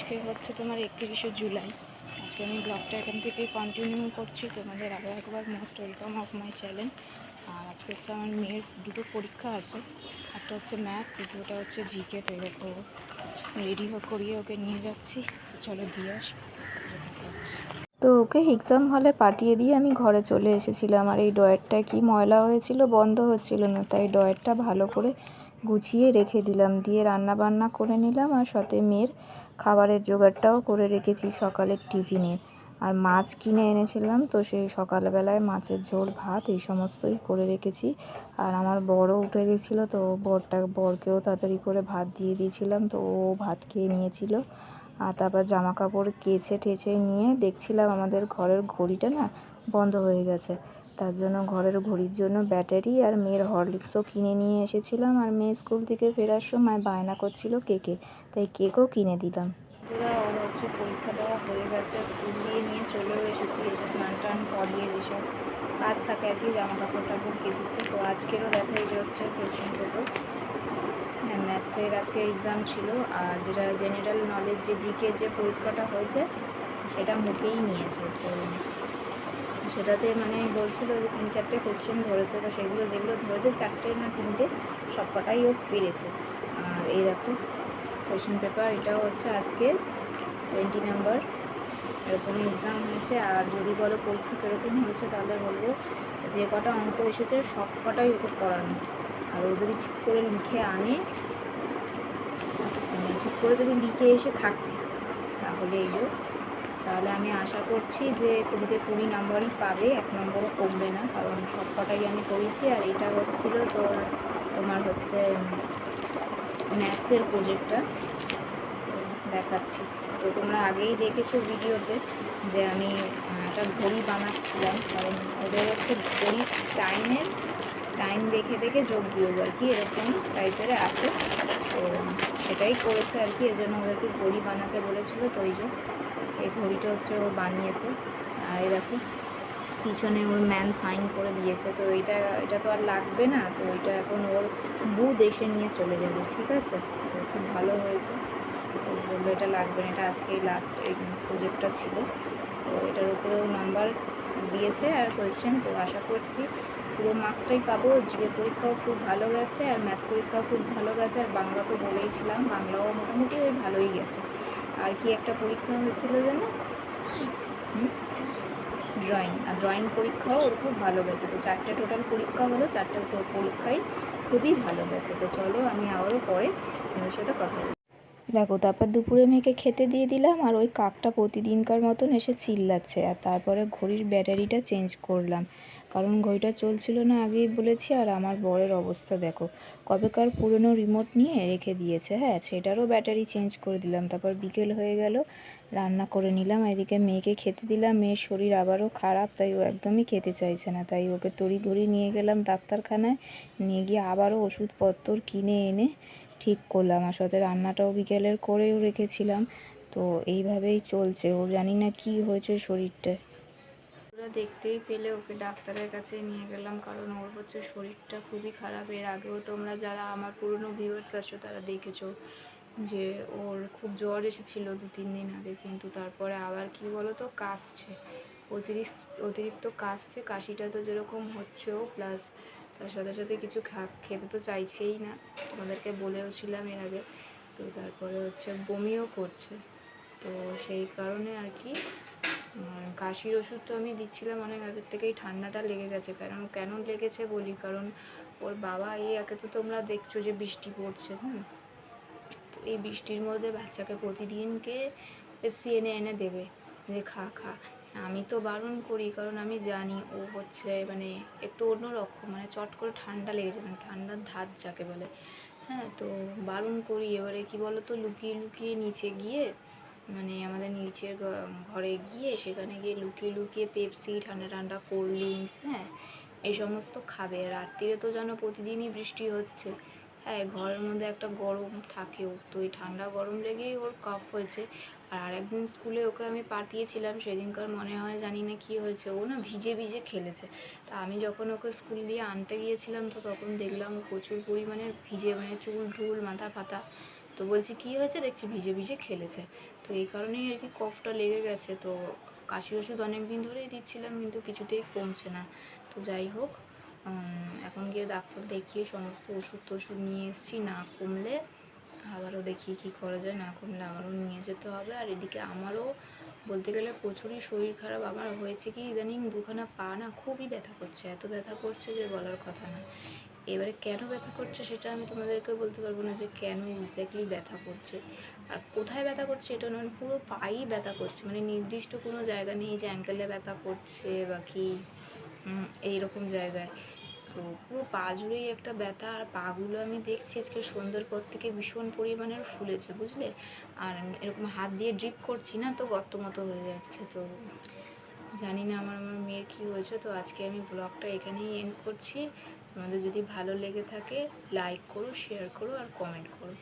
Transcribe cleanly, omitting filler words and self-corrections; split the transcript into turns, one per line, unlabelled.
আজকে হচ্ছে তোমার 31শে জুলাই। আজকে আমি ব্লগটা এখান থেকেই কন্টিনিউ করছি। তোমাদের আরও একবার most welcome of my channel. আর আজকে হচ্ছে আমার মেয়ের দুটো পরীক্ষা আছে, একটা হচ্ছে ম্যাথ, দ্বিতীয়টা হচ্ছে জিকে। তো এরকম রেডি করিয়ে ওকে নিয়ে যাচ্ছি। চলো দিয়ে আসি। তো ওকে এক্সাম হলে পাঠিয়ে দিয়ে আমি ঘরে চলে এসেছিলাম। আর এই ড্রয়ারটা কি ময়লা হয়েছিল, বন্ধ হচ্ছিল না, তাই ড্রয়ারটা ভালো করে গুছিয়ে রেখে দিলাম, দিয়ে রান্না বান্না করে নিলাম। আর সাথে মেয়ের খাবারের জোগাড়টাও করে রেখেছি সকালের টিফিনে। আর মাছ কিনে এনেছিলাম, তো সেই সকালবেলায় মাছের ঝোল, ভাত এই সমস্তই করে রেখেছি। আর আমার বড়ও উঠে গেছিলো, তো বরকেও তাড়াতাড়ি করে ভাত দিয়ে দিয়েছিলাম, তো ও ভাত খেয়ে নিয়েছিল। আর তারপর জামা কাপড় কেচে টেচে নিয়ে দেখছিলাম আমাদের ঘরের ঘড়িটা না বন্ধ হয়ে গেছে। তার জন্য ঘরের ঘড়ির জন্য ব্যাটারি আর মেয়ের হরলিক্সও কিনে নিয়ে এসেছিলাম। আর মেয়ে স্কুল থেকে ফেরার সময় বায়না করছিল কেকে, তাই কেকও কিনে দিলাম। ওরা ওর হচ্ছে পরীক্ষা দেওয়া হয়ে গেছে, স্কুল দিয়ে নিয়ে চলেও এসেছি। এসে স্নান টান করিয়ে যেসব কাজ থাকে আর কি, জামা কাপড় টাপড় কেচেছি। তো আজকেরও দেখা যে হচ্ছে কোয়েশ্চেন পেপার ম্যাথসের আজকে এক্সাম ছিল। আর যেটা জেনারেল নলেজ যে জিকে যে পরীক্ষাটা হয়েছে সেটা মুখেই নিয়েছে। তো সেটাতে মানে বলছিল যে 3-4টে কোয়েশ্চেন ধরেছে, তো সেগুলো যেগুলো ধরেছে 4টে না 3টে সবকটাই ও পেরেছে। আর এই দেখো কোয়েশ্চেন পেপার, এটাও হচ্ছে আজকে 20 নাম্বার এরকম এক্সাম হয়েছে। আর যদি বলো পরীক্ষা কীরকম হয়েছে, তাহলে বলবো যে কটা অঙ্ক এসেছে সব কটাই ওকে পড়ানো। আর ও যদি ঠিক করে লিখে আনে, ঠিক করে যদি লিখে এসে থাকে, তাহলে আমি আশা করছি যে 20 নাম্বারই পাবে, 1 নম্বরও কমবে না, কারণ সব কটাই আমি করেছি। আর এটা হচ্ছিল তোমার হচ্ছে ম্যাথসের প্রজেক্টটা দেখাচ্ছি। তো তোমরা আগেই দেখেছো ভিডিওতে যে আমি একটা ঘড়ি বানাচ্ছিলাম, কারণ ওদের হচ্ছে ঘড়ির টাইম দেখে দেখে যোগ বিয়োগ আর কি এরকম টাইপের আছে। তো সেটাই করেছে আর কি, এজন্য ওদেরকে ঘড়ি বানাতে বলেছিল। তো এই ঘড়িটা হচ্ছে ও বানিয়েছে। আর এই দেখো পিছনে ওর ম্যাম সাইন করে দিয়েছে। তো এটা তো আর লাগবে না, তো এটা এখন ওর বুথ এসে নিয়ে চলে যাবে। ঠিক আছে, তো খুব ভালো হয়েছে। তো বললো এটা লাগবে না, এটা আজকেই লাস্ট এই প্রজেক্টটা ছিল। তো এটার উপরেও নাম্বার দিয়েছে আর কোয়েশ্চেন। তো আশা করছি পুরো মার্কসটাই পাবো। জিকে পরীক্ষাও খুব ভালো গেছে, আর ম্যাথ পরীক্ষাও খুব ভালো গেছে। আর বাংলা তো বলেইছিলাম, বাংলাও মোটামুটি ওই ভালোই গেছে। আর কি একটা পরীক্ষা হয়েছিল যেন ড্রয়িং পরীক্ষাও ওর খুব ভালো গেছে। তো 4টে টোটাল পরীক্ষা হলো, 4টে পরীক্ষাই খুবই ভালো গেছে। তো চলো আমি আবারও পরে ওর সাথে কথা বলি। দেখো তারপর দুপুরে মেয়েকে খেতে দিয়ে দিলাম। আর ওই কাকটা প্রতিদিনকার মতন এসে চিল্লাচ্ছে। আর তারপরে ঘড়ির ব্যাটারিটা চেঞ্জ করলাম, কারণ ঘড়িটা চলছিল না, আগেই বলেছি। আর আমার বরের অবস্থা দেখো, কবেকার পুরনো রিমোট নিয়ে রেখে দিয়েছে। হ্যাঁ, সেটারও ব্যাটারি চেঞ্জ করে দিলাম। তারপর বিকেল হয়ে গেল, রান্না করে নিলাম। এদিকে মেয়েকে খেতে দিলাম। মেয়ের শরীর আবারও খারাপ, তাই ও একদমই খেতে চাইছে না। তাই ওকে তড়িঘড়ি নিয়ে গেলাম ডাক্তারখানায়। নিয়ে গিয়ে আবারও ওষুধপত্র কিনে এনে ঠিক করলাম। আর সাথে রান্নাটাও বিকেলের করেও রেখেছিলাম। তো এইভাবেই চলছে। ওর জানি না কি হয়েছে শরীরটা। ওরা দেখতেই পেলে ওকে ডাক্তারের কাছে নিয়ে গেলাম, কারণ ওর হচ্ছে শরীরটা খুবই খারাপ। এর আগেও তোমরা যারা আমার পুরনো ভিউয়ার্স আছো তারা দেখেছো যে ওর খুব জ্বর এসেছিলো 2-3 দিন আগে, কিন্তু তারপরে আবার কি বলো তো কাশছে, অতিরিক্ত কাশছে। কাশিটা তো যেরকম হচ্ছেও, প্লাস তার সাথে সাথে কিছু খেতে তো চাইছেই না, তোমাদেরকে বলেও ছিলাম এর আগে। তো তারপরে হচ্ছে বমিও করছে। তো সেই কারণে আর কি কাশির ওষুধ তো আমি দিচ্ছিলাম অনেক আগের থেকেই। ঠান্ডাটা লেগে গেছে, কেন লেগেছে বলি, কারণ ওর বাবা একে তো তোমরা দেখছো যে বৃষ্টি পড়ছে। তো এই বৃষ্টির মধ্যে বাচ্চাকে প্রতিদিনকে পেপসি এনে এনে দেবে যে খা খা। আমি তো বারণ করি, কারণ আমি জানি ও হচ্ছে মানে একটু অন্যরকম, মানে চট করে ঠান্ডা লেগে যায়, মানে ঠান্ডার ধাত যাকে বলে। হ্যাঁ, তো বারণ করি। এবারে কি বলো তো, লুকিয়ে লুকিয়ে নিচে গিয়ে, মানে আমাদের নিচের ঘরে গিয়ে, সেখানে গিয়ে লুকিয়ে লুকিয়ে পেপসি, ঠান্ডা ঠান্ডা কোল্ড ড্রিঙ্কস, হ্যাঁ এই সমস্ত খাবে। রাত্রিরে তো যেন প্রতিদিনই বৃষ্টি হচ্ছে। হ্যাঁ, ঘরের মধ্যে একটা গরম থাকেও, তো এই ঠান্ডা গরম লেগেই ওর কফ হয়েছে। আর আরেকদিন স্কুলে ওকে আমি পাঠিয়েছিলাম, সেদিনকার মনে হয় জানি না কী হয়েছে, ও না ভিজে ভিজে খেলেছে। তা আমি যখন ওকে স্কুল দিয়ে আনতে গিয়েছিলাম, তো তখন দেখলাম ও প্রচুর পরিমাণে ভিজে, মানে চুল ঢুল মাথা ফাতা তো বলছি কী হয়েছে, দেখছি ভিজে ভিজে খেলেছে। তো এই কারণেই আর কি কফটা লেগে গেছে। তো কাশি ওষুধ অনেক দিন ধরেই দিচ্ছিলাম, কিন্তু কিছুতেই কমছে না। তো যাই হোক, এখন গিয়ে ডাক্তার দেখিয়ে সমস্ত ওষুধ টষুধ নিয়ে এসেছি। না কমলে আবারও দেখি কী করা যায়, না কমলে আবারও নিয়ে যেতে হবে। আর এদিকে আমারও বলতে গেলে প্রচুরই শরীর খারাপ। আমার হয়েছে কি, ইদানিং দুখানা পা না খুবই ব্যথা করছে, এত ব্যথা করছে যে বলার কথা না। এবারে কেন ব্যথা করছে সেটা আমি তোমাদেরকে বলতে পারবো না যে কেন এক্স্যাক্টলি ব্যথা করছে আর কোথায় ব্যথা করছে, এটা নয়, পুরো পাই ব্যথা করছে। মানে নির্দিষ্ট কোনো জায়গা নেই যে অ্যাঙ্কেলে ব্যথা করছে বা কি এইরকম জায়গায়। তো পুরো পা জুড়েই একটা ব্যথা। আর পাগুলো আমি দেখছি আজকে সন্ধ্যের পর থেকে ভীষণ পরিমাণের ফুলেছে, বুঝলে। আর এরকম হাত দিয়ে ড্রিপ করছি না, তো গর্ত মতো হয়ে যাচ্ছে। তো জানি না আমার মেয়ের কী হয়েছে। তো আজকে আমি ব্লগটা এখানেই এন্ড করছি। তোমাদের যদি ভালো লেগে থাকে লাইক করো, শেয়ার করো আর কমেন্ট করো।